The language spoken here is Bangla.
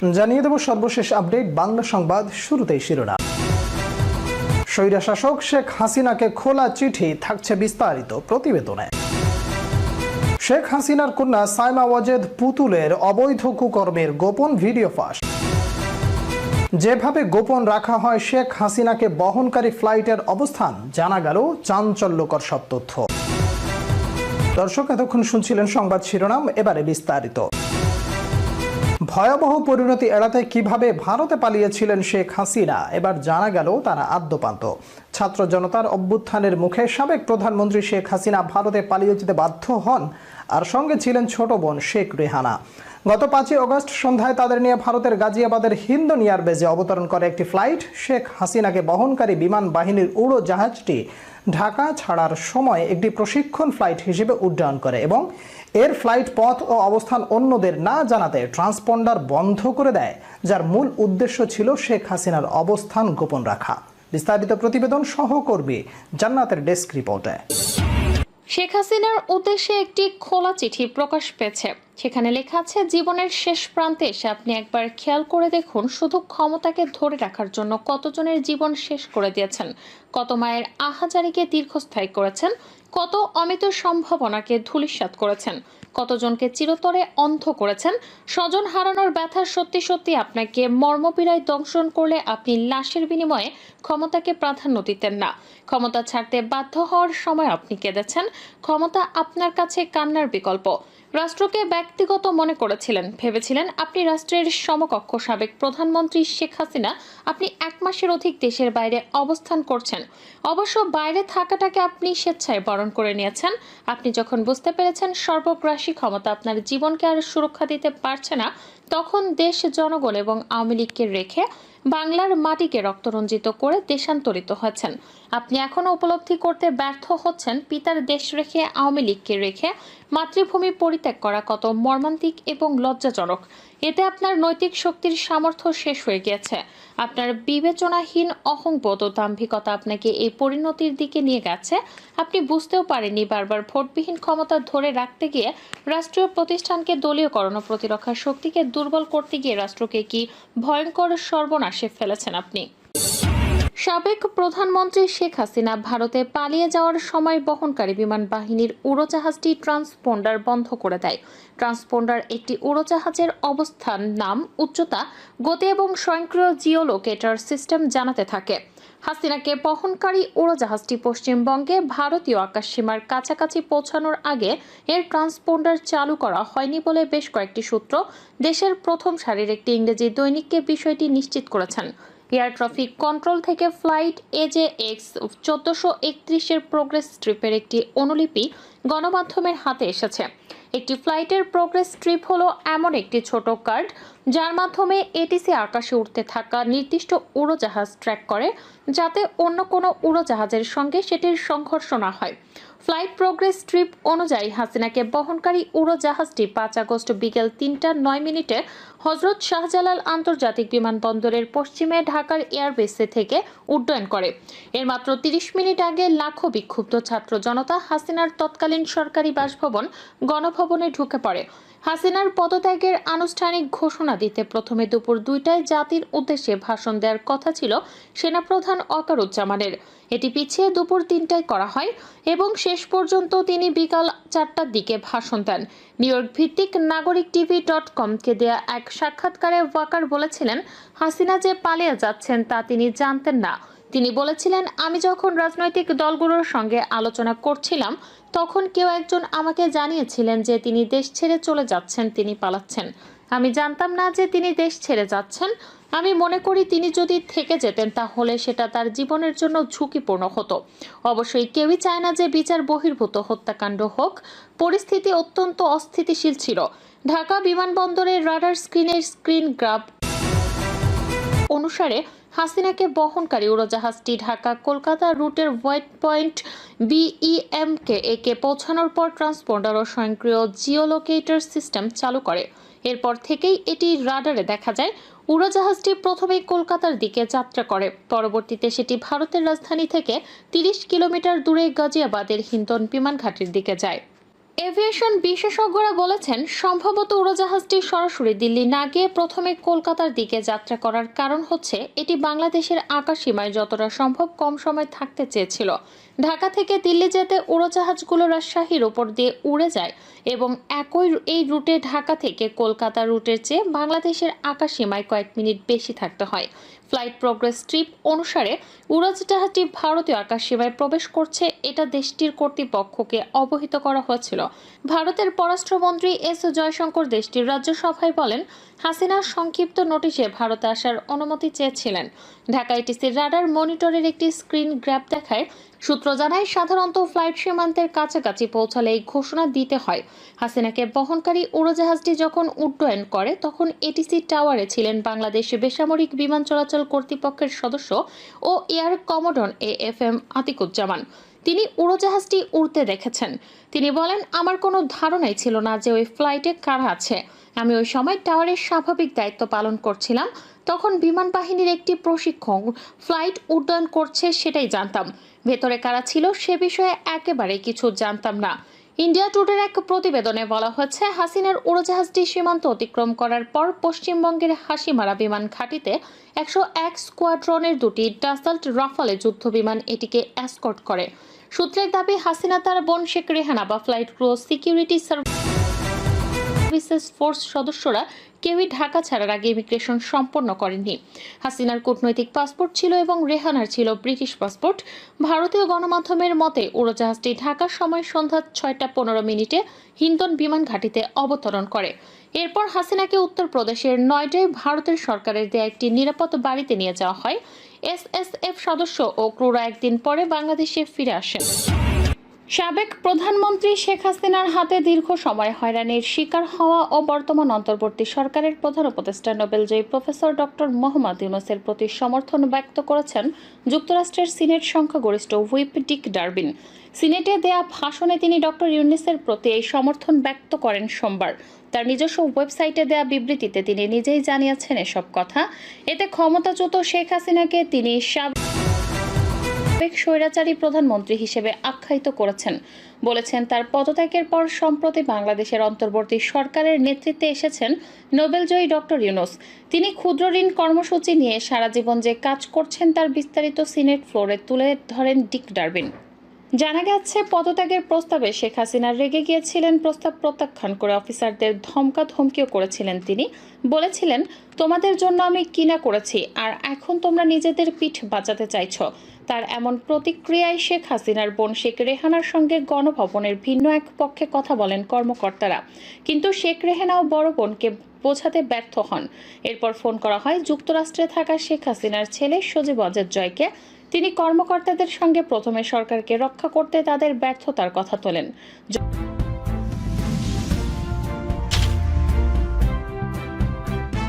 জানিয়ে দেব সর্বশেষ আপডেট বাংলা সংবাদ। শুরুতেই শিরোনাম। স্বৈরশাসক শেখ হাসিনাকে খোলা চিঠি, থাকছে বিস্তারিত প্রতিবেদনে। শেখ হাসিনার কন্যা সাইমা ওয়াজেদ পুতুলের অবৈধ কুকর্মের গোপন ভিডিও ফাঁস। যেভাবে গোপন রাখা হয় শেখ হাসিনাকে বহনকারী ফ্লাইটের অবস্থান, জানা গেল চাঞ্চল্যকর সব তথ্য। দর্শক, এতক্ষণ শুনছিলেন সংবাদ শিরোনাম, এবারে বিস্তারিত। ভয়াবহ পরিণতি এড়াতে কিভাবে ভারতে পালিয়েছিলেন শেখ হাসিনা, এবার জানা গেল তারা আদ্যপান্ত। ছাত্র জনতার অভ্যুত্থানের মুখে সাবেক প্রধানমন্ত্রী শেখ হাসিনা ভারতে পালিয়ে যেতে বাধ্য হন, আর সঙ্গে ছিলেন ছোট বোন শেখ রেহানা। গত 5 আগস্ট সন্ধ্যায় তাদের নিয়ে ভারতের গাজিয়াবাদের হিন্দন এয়ারবেজে অবতরণ করে একটি ফ্লাইট। শেখ হাসিনাকে বহনকারী বিমান বাহিনীর উড়োজাহাজটি ঢাকা ছাড়ার সময় একটি প্রশিক্ষণ ফ্লাইট হিসেবে উড্ডয়ন করে এবং এর ফ্লাইট পথ ও অবস্থান অন্যদের না জানাতে ট্রান্সপন্ডার বন্ধ করে দেয়, যার মূল উদ্দেশ্য ছিল শেখ হাসিনার অবস্থান গোপন রাখা। বিস্তারিত প্রতিবেদন সহকর্মী জান্নাতের ডেস্ক রিপোর্টে। শেখ হাসিনার উদ্দেশ্যে একটি খোলা চিঠি প্রকাশ পেয়েছে। সেখানে লেখা আছে, জীবনের শেষ প্রান্তে এসে আপনি একবার খেয়াল করে দেখুন, শুধু ক্ষমতাকে ধরে রাখার জন্য কতজনের জীবন শেষ করে দিয়েছেন, কত মায়ের আহাজারিকে দীর্ঘস্থায়ী করেছেন, কত অমিত সম্ভাবনাকে ধূলিসাৎ করেছেন, কতজনকে চিরতরে অন্ধ করেছেন। স্বজন হারানোর ব্যথা সত্যি সত্যি আপনাকে মর্মপীড়ায় দংশন করলে আপনি লাশের বিনিময়ে ক্ষমতাকে প্রাধান্য দিতেন না। ক্ষমতা ছাড়তে বাধ্য হওয়ার সময় আপনি কেঁদেছেন। ক্ষমতা আপনার কাছে কান্নার বিকল্প। রাষ্ট্রকে ব্যক্তিগত মনে করেছিলেন, ভেবেছিলেন আপনি রাষ্ট্রের সমকক্ষ। সাবেক প্রধানমন্ত্রী শেখ হাসিনা, আপনি 1 মাসের অধিক দেশের বাইরে অবস্থান করছেন। অবশ্য বাইরে থাকাটাকে আপনি স্বেচ্ছায় বরণ করে নিয়েছেন। আপনি যখন বুঝতে পেরেছেন সর্বগ্রাসী ক্ষমতা আপনার জীবনকে আর সুরক্ষা দিতে পারছে না, তখন দেশ, জনগণ এবং আওয়ামী লীগকে রেখে বাংলার মাটিকে রক্তরঞ্জিত করে দেশান্তরিত হয়েছেন। আপনি এখনো উপলব্ধি করতে ব্যর্থ হচ্ছেন, পিতার দেশ রেখে, আওয়ামী লীগকে রেখে মাতৃভূমি পরিত্যাগ করা কত মর্মান্তিক এবং লজ্জাজনক। এতে আপনার নৈতিক শক্তির সামর্থ্য শেষ হয়ে গিয়েছে। আপনার বিবেচনাহীন অহংবোধ ও দাম্ভিকতা আপনাকে এই পরিণতির দিকে নিয়ে গেছে। আপনি বুঝতেও পারেননি বারবার ভোটবিহীন ক্ষমতা ধরে রাখতে গিয়ে, রাষ্ট্রীয় প্রতিষ্ঠানকে দলীয়করণ ও প্রতিরক্ষা শক্তিকে দুর্বল করতে গিয়ে রাষ্ট্রকে কি ভয়ঙ্কর সর্বনাশে ফেলেছেন আপনি। সাবেক প্রধানমন্ত্রী শেখ হাসিনা ভারতে পালিয়ে যাওয়ার সময় বহনকারী বিমান বাহিনীর উড়োজাহাজটি ট্রান্সপন্ডার বন্ধ করে দেয়। ট্রান্সপন্ডার একটি উড়োজাহাজের অবস্থান, নাম, উচ্চতা, গতি এবং স্বয়ংক্রিয় জিওলোকেটর সিস্টেম জানাতে থাকে। হাসিনাকে বহনকারী উড়োজাহাজটি পশ্চিমবঙ্গে ভারতীয় আকাশসীমার কাছাকাছি পৌঁছানোর আগে এর ট্রান্সপন্ডার চালু করা হয়নি বলে বেশ কয়েকটি সূত্র দেশের প্রথম সারির একটি ইংরেজি দৈনিককে বিষয়টি নিশ্চিত করেছেন। এয়ার ট্রাফিক কন্ট্রোল থেকে ফ্লাইট AJX 1431-এর প্রোগ্রেস স্ট্রিপের একটি অনুলিপি গণমাধ্যমের হাতে এসেছে। একটি ফ্লাইটের প্রোগ্রেস স্ট্রিপ হলো এমন একটি ছোট কার্ড যার মাধ্যমে এটিসি আকাশে উঠতে থাকা নির্দিষ্ট উড়োজাহাজ ট্র্যাক করে, যাতে অন্য কোনো উড়োজাহাজের সঙ্গে সেটির সংঘর্ষ না হয়। ফ্লাইট প্রোগ্রেস স্ট্রিপ অনুযায়ী হাসিনাকে বহনকারী উড়োজাহাজটি 5 আগস্ট বিকেল 3:09 হজরত শাহজালাল আন্তর্জাতিক বিমানবন্দরের পশ্চিমে ঢাকার এয়ারবেসে থেকে উড্ডয়ন করে। এর মাত্র 30 মিনিট আগে লাখো বিক্ষুব্ধ ছাত্র জনতা হাসিনার তৎকালীন সরকারি বাসভবন গণভবনে ঢুকে পড়ে। হাসিনার পদত্যাগের আনুষ্ঠানিক ঘোষণা দিতে প্রথমে দুপুর 2টায় জাতির উদ্দেশ্যে ভাষণ দেওয়ার কথা ছিল সেনাপ্রধান ওয়াকারুজ্জামানের। এটি পিছিয়ে দুপুর 3টায় করা হয় এবং শেষ পর্যন্ত তিনি বিকাল 4টার দিকে ভাষণ দেন। নিউ ইয়র্ক ভিত্তিক নাগরিক TV.com-কে দেয়া এক সাক্ষাৎকারে ওয়াকার বলেছিলেন, হাসিনা যে পালিয়ে যাচ্ছেন তা তিনি জানতেন না। তিনি বলেছিলেন, আমি যখন রাজনৈতিক দলগুলোর সঙ্গে আলোচনা করছিলাম তখন কেউ একজন আমাকে জানিয়েছিলেন যে তিনি দেশ ছেড়ে চলে যাচ্ছেন, তিনি পালাচ্ছেন। আমি জানতাম না যে তিনি দেশ ছেড়ে যাচ্ছেন। আমি মনে করি তিনি যদি থেকে যেতেন তাহলে সেটা তার জীবনের জন্য ঝুঁকিপূর্ণ হতো। অবশ্যই কেউই চায় না যে বিচার বহির্ভূত হত্যাকাণ্ড হোক। পরিস্থিতি অত্যন্ত অস্থিতিশীল ছিল। ঢাকা বিমানবন্দরের রাডার স্ক্রিন গ্রাফ অনুসারে হাসিনাকে বহনকারী উড়োজাহাজটি ঢাকা কলকাতা রুটের হোয়াইট পয়েন্ট BEMKA পৌঁছানোর পর ট্রান্সপন্ডার ও স্বয়ংক্রিয় জিওলোকেটর সিস্টেম চালু করে। এরপর থেকেই এটি রাডারে দেখা যায়। উড়োজাহাজটি প্রথমে কলকাতার দিকে যাত্রা করে, পরবর্তীতে সেটি ভারতের রাজধানী থেকে 30 কিলোমিটার দূরে গাজিয়াবাদের হিন্দন বিমান ঘাটির দিকে যায়। এভিয়েশন বিশেষজ্ঞরা বলেছেন, সম্ভবত উড়োজাহাজটি সরাসরি দিল্লি না গিয়ে প্রথমে কলকাতার দিকে যাত্রা করার কারণ হচ্ছে এটি বাংলাদেশের আকাশসীমায় যতটা সম্ভব কম সময় থাকতে চেয়েছিল। ঢাকা থেকে দিল্লি যেতে উড়োজাহাজগুলো রাজশাহীর ওপর দিয়ে উড়ে যায় এবং এই রুটে ঢাকা থেকে কলকাতা রুটের চেয়ে বাংলাদেশের আকাশসীমায় কয়েক মিনিট বেশি থাকতে হয়। ফ্লাইট প্রোগ্রেস ট্রিপ অনুসারে উড়োজাহাজটি ভারতীয় আকাশসীমায় প্রবেশ করছে এটা দেশটির কর্তৃপক্ষকে অবহিত করা হয়েছিল। ভারতের পররাষ্ট্রমন্ত্রী এস জয়শঙ্কর দেশটির রাজ্যসভায় বলেন, হাসিনার সংক্ষিপ্ত নোটিশে ভারতে আসার অনুমতি চেয়েছিলেন। ঢাকা এটিসির রাডার মনিটরের একটি স্ক্রিন গ্র্যাব দেখায়, সূত্র জানায় সাধারণত ফ্লাইট সীমান্তের কাছাকাছি পৌঁছালে এই ঘোষণা দিতে হয়। হাসিনাকে বহনকারী উড়োজাহাজটি যখন উড্ডয়ন করে তখন এটিসি টাওয়ারে ছিলেন বাংলাদেশ বেসামরিক বিমান চলাচল কর্তৃপক্ষের সদস্য ও এয়ার কমোডর AFM আতিকুজ্জামান। তিনি উড়োজাহাজটি উড়তে দেখেছেন। তিনি বলেন, আমার কোনো ধারণাই ছিল না যে ওই ফ্লাইটে কারা আছে। আমি ওই সময় টাওয়ারের স্বাভাবিক দায়িত্ব পালন করছিলাম। তখন বিমান বাহিনীর একটি প্রশিক্ষক ফ্লাইট উড্ডয়ন করছে সেটাই জানতাম। ভেতরে কারা ছিল সে বিষয়ে একেবারে কিছু জানতাম না। ইন্ডিয়া টুডের এক প্রতিবেদনে বলা হয়েছে, হাসিনার উড়োজাহাজটি সীমান্ত অতিক্রম করার পর পশ্চিমবঙ্গের হাসিমারা বিমান ঘাঁটিতে 101 স্কোয়াড্রনের দুটি ডাসাল্ট রাফালে যুদ্ধ বিমান এটিকে এসকর্ট করে। সূত্রের দাবি, হাসিনা তার বোন শেখ রেহানা বা flight crew security services force সদস্যরা কেউই ঢাকা ছাড়ার আগে ইমিগ্রেশন সম্পন্ন করেননি। হাসিনার কূটনৈতিক পাসপোর্ট ছিল এবং রেহানার ছিল ব্রিটিশ পাসপোর্ট। ভারতীয় গণমাধ্যমের মতে উড়োজাহাজটি ঢাকার সময় সন্ধ্যা 6:15 হিন্ডন বিমান ঘাঁটিতে অবতরণ করে। এরপর হাসিনাকে উত্তরপ্রদেশের নয়ডায় ভারতের সরকারের দেয়া একটি নিরাপদ বাড়িতে নিয়ে যাওয়া হয়। SSF সদস্য ও ক্রুরা একদিন পরে বাংলাদেশে ফিরে আসেন। সাবেক প্রধানমন্ত্রী শেখ হাসিনার হাতে দীর্ঘ সময় হয়রানির শিকার হওয়া ও বর্তমান অন্তর্বর্তী সরকারের প্রধান উপদেষ্টা নোবেলজয়ী প্রফেসর ডক্টর মোহাম্মদ ইউনূসের প্রতি সমর্থন ব্যক্ত করেছেন যুক্তরাষ্ট্রের সিনেট সংখ্যাগরিষ্ঠ হুইপ ডিক ডারবিন। সিনেটে দেয়া ভাষণে তিনি ডক্টর ইউনূসের প্রতি এই সমর্থন ব্যক্ত করেন সোমবার। তার নিজস্ব ওয়েবসাইটে দেয়া বিবৃতিতে তিনি নিজেই জানিয়েছেন এসব কথা। এতে ক্ষমতাচ্যুত শেখ হাসিনাকে তিনি স্বৈরাচারী প্রধানমন্ত্রী হিসেবে আখ্যায়িত করেছেন। বলেছেন, তার পদত্যাগের পর সম্প্রতি বাংলাদেশের অন্তর্বর্তী সরকারের নেতৃত্বে এসেছেন নোবেলজয়ী ডক্টর ইউনূস। তিনি ক্ষুদ্র ঋণ কর্মসূচি নিয়ে সারা জীবন যে কাজ করছেন তার বিস্তারিত সিনেট ফ্লোরে তুলে ধরেন ডিক ডারবিন। জানা গেছে, পদত্যাগের প্রস্তাবে শেখ হাসিনা রেগে গিয়েছিলেন। প্রস্তাব প্রত্যাখ্যান করে অফিসারদের ধমকিও করেছিলেন তিনি। বলেছিলেন, তোমাদের জন্য আমি কিনা করেছি আর এখন তোমরা নিজেদের পিঠ বাঁচাতে চাইছ। তার এমন প্রতিক্রিয়ায় শেখ হাসিনার বোন শেখ রেহানার সঙ্গে গণভবনের ভিন্ন এক পক্ষে কথা বলেন কর্মকর্তারা, কিন্তু শেখ রেহানাও বড় বোনকে বোঝাতে ব্যর্থ হন। এরপর ফোন করা হয় যুক্তরাষ্ট্রে থাকা শেখ হাসিনার ছেলে সজীব অজেদ জয়কে। তিনি কর্মকর্তাদের সঙ্গে প্রথমে সরকারকে রক্ষা করতে তাদের ব্যর্থতার কথা তোলেন।